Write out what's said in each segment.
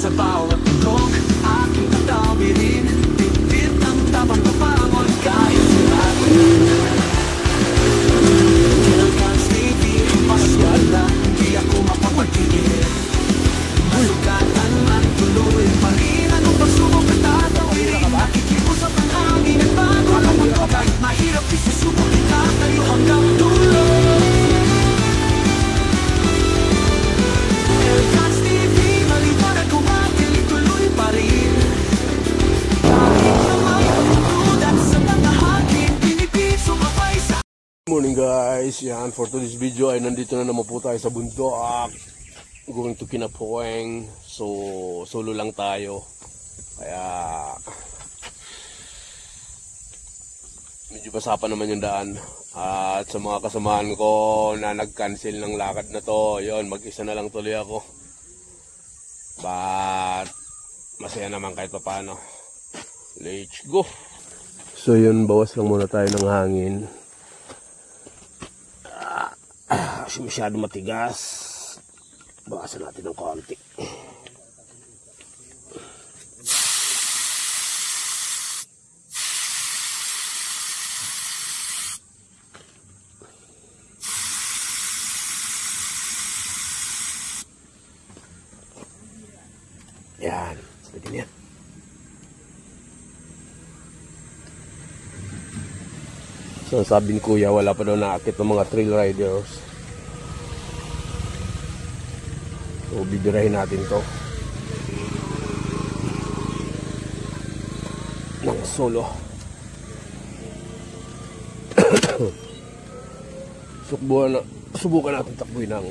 sa bawat tugtog, aking tatawirin. Bitbit ang tapang kapangon kahit siratin. Kailangan TV, maswala, di ako mapapagtigil. Masugatan man, tuloy pa rin. Anong pagsubok at tatawirin? Nakikipusap ang hangin at bago ang mundo. Kahit mahirap, isusubok kita tayo hanggang dulo. Elcans TV, maliwanag kumatil, tuloy pa rin. Kahit na may pagkukulat sa mga hangin, pinipit sumabay sa... Good morning guys, yan, for today's video ay nandito na naman po tayo sa bundok. Going to Kinapoeng. So, solo lang tayo. Kaya medyo basa pa naman yung daan. At sa mga kasamahan ko na nag-cancel ng lakad na to, yon, mag-isa na lang tuloy ako. But masaya naman kahit pa paano. Let's go. So yun, bawas lang muna tayo ng hangin. Masyado matigas. Bawasan natin ng konti. Yan, pwede na yan. So sabi ni Kuya, wala pa daw naakit ng mga trail riders. So bibirahin natin to ng solo. Subukan natin takbuhin ng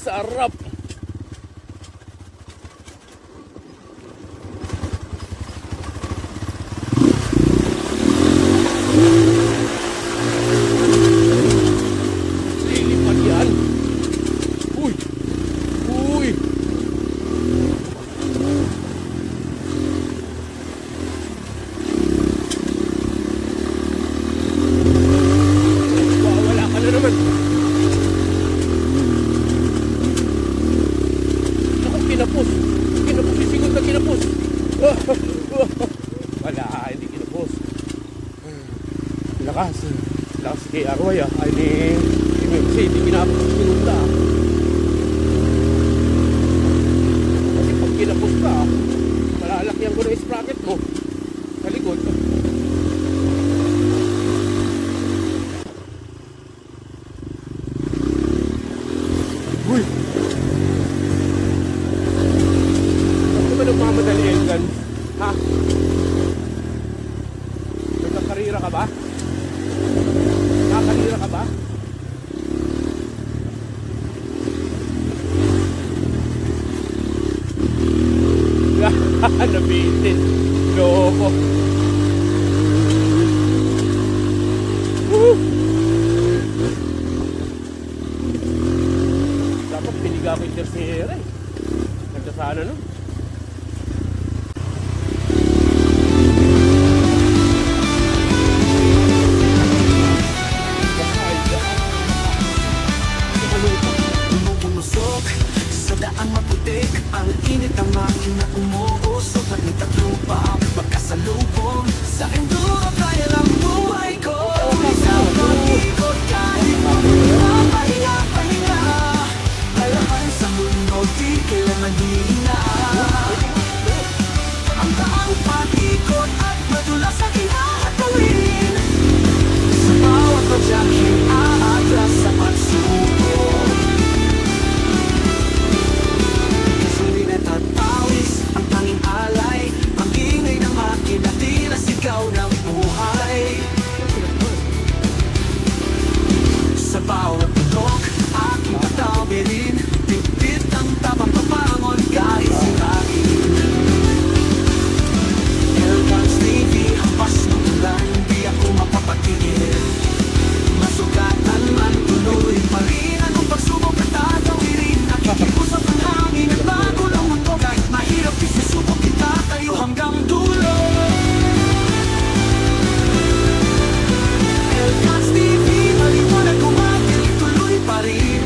sarap. Lilipad yan. Uy. Uy. Wala ka na naman. Kinapos, sisigod na kinapos. Wala, hindi kinapos. Lakas kay Arway ay ni MMC, hindi kinapos sinunda. Kasi pag kinapos ka, malalakyan ko na yung sprocket mo sa likod. Uy! Nagmamadali Elgan, ha? Nagkakarira ka ba? Nakakarira ka ba? Nabitin. No. pera eh. Ganda sana no? Bumumusok sa daang maputik, ang init ng makina umuusok at nagtatrupa magkasalubong sa enduro kaya lang buhay ko. Sa pag-ikot kahit pahinga-pahinga, kalaman sa mundo di kailangan hihina. Ang daang pag-ikot at madulas sa kinahatawin, sa bawat pagyakin aatras sa pagsubok. Sulinet at pawis, ang tanging alay, ang ingay ng makina, tila sigaw ng buhay. Sa bawat putok, aking patawirin, bitbit ang tapang papangon kahit sirain. Elvans TV, hampas ng ulan, di ako mapapatigil. Masugatan man, tuloy pa rin anong pagsubok at tatawirin. Nakikiusap ang hangin at bago lang mundo, kahit mahirap isusubok kita tayo hanggang dulo. Elvans TV, maliwanag kumagil, tuloy pa rin.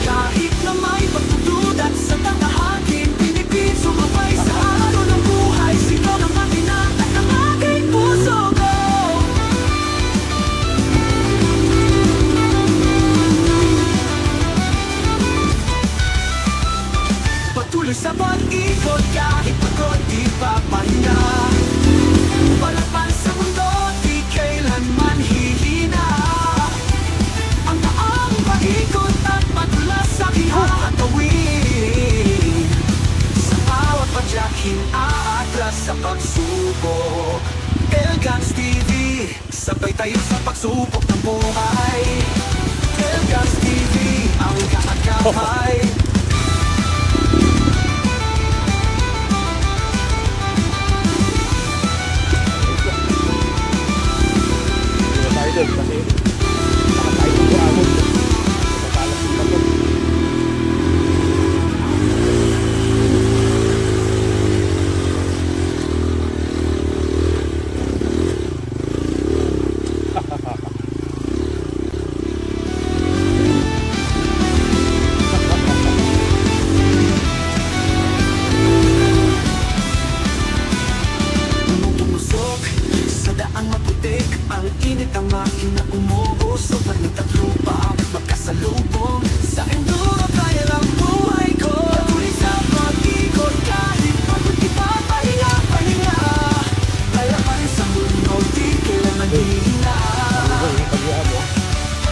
Kahit na may pagdududat sa tangahagin, pinipin sumabay sa araw ng buhay, sigaw ng makina at ang aking puso ko. Patuloy sa pag-ikot kahit pagod di papahinga, palapan sa mundo di kailanman hihina. Ang daang pag-ikot at madulas sa kihahatawin, sa bawat padyakin aatras sa pagsubok. Elgans TV, sabay tayo sa pagsubok ng buhay. Elgans TV, ang kaagapay. Kasi nakatayo ko agad. Nakapalas yung bato. Bumumusok sa daang maputik, ang init ng makina umuusok at nagtatrupa magkasalubong sa enduro kaya lang buhay ko. Tuloy sa pag-ikot kahit pagod di papahinga-pahinga, kalaman sa mundo di kailangan hihina.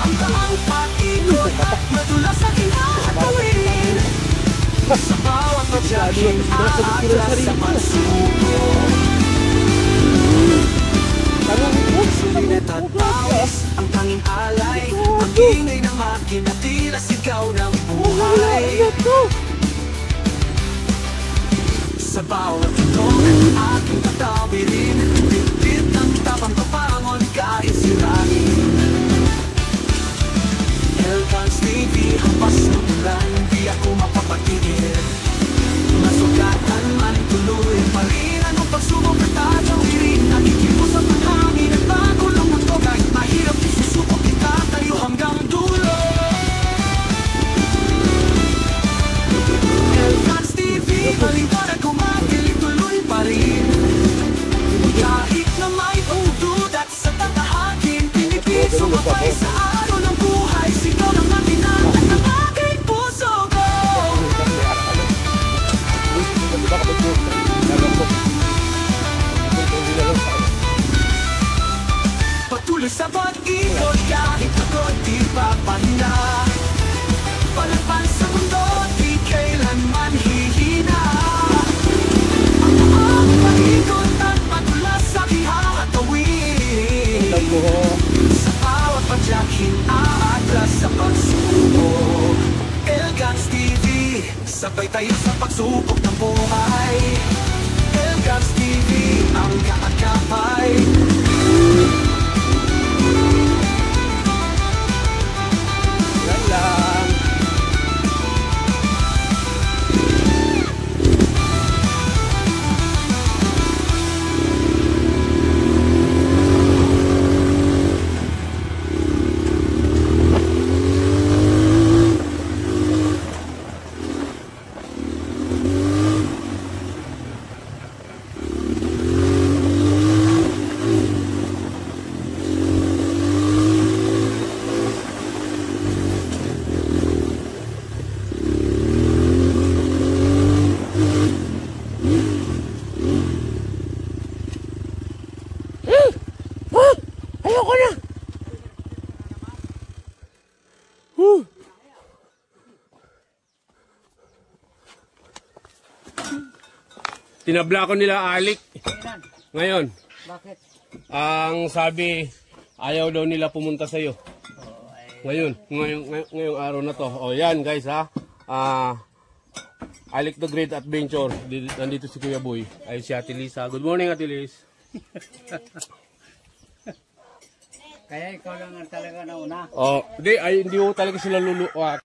Ang daang pag-ikot at madulas sa kinahatawin, sa bawat pagyakin aatras sa pagsubok. Sulinet at pawis, ang tanging alay, ang ingay ng makina, tila sigaw ng buhay. Sa bawat putok, aking patawirin, bitbit ang tapang papangon kahit sirain. Elvans TV, hampas ng ulan, di ako mapapatigil. Masugatan man, tuloy pa rin anong pagsubok at tatawirin. Nakikiusap ang hangin at bago lang mundo, kahit mahirap isusubok kita tayo hanggang dulo. Elvans TV, maliwanag kumagil, tuloy pa rin. Kahit na may pagdududat sa tangahagin, pinipit sumabay sa araw ng buhay, sigaw ng makina at ang aking puso ko. Patuloy sa pag-ikot kahit pagod di papahinga, palapan sa mundo di kailanman hihina. Ang daang pag-ikot at madulas sa kihahatawin, sa bawat padyakin aatras sa pagsubok. Elgans TV, sabay tayo sa pagsubok ng buhay. Elgans TV, ang kaagapay. Whew. Tinabla ko nila alik. Ngayon, Bakit? ang sabi, ayaw daw nila pumunta sa'yo. Ngayong araw na to. O yan guys ha. Alik the Great Adventure. Nandito si Kuya Boy. Ay si Ate Lisa. Good morning Ate Liz. Kaya ikaw lang ang talaga nauna. Hindi ko talaga sila luluwa.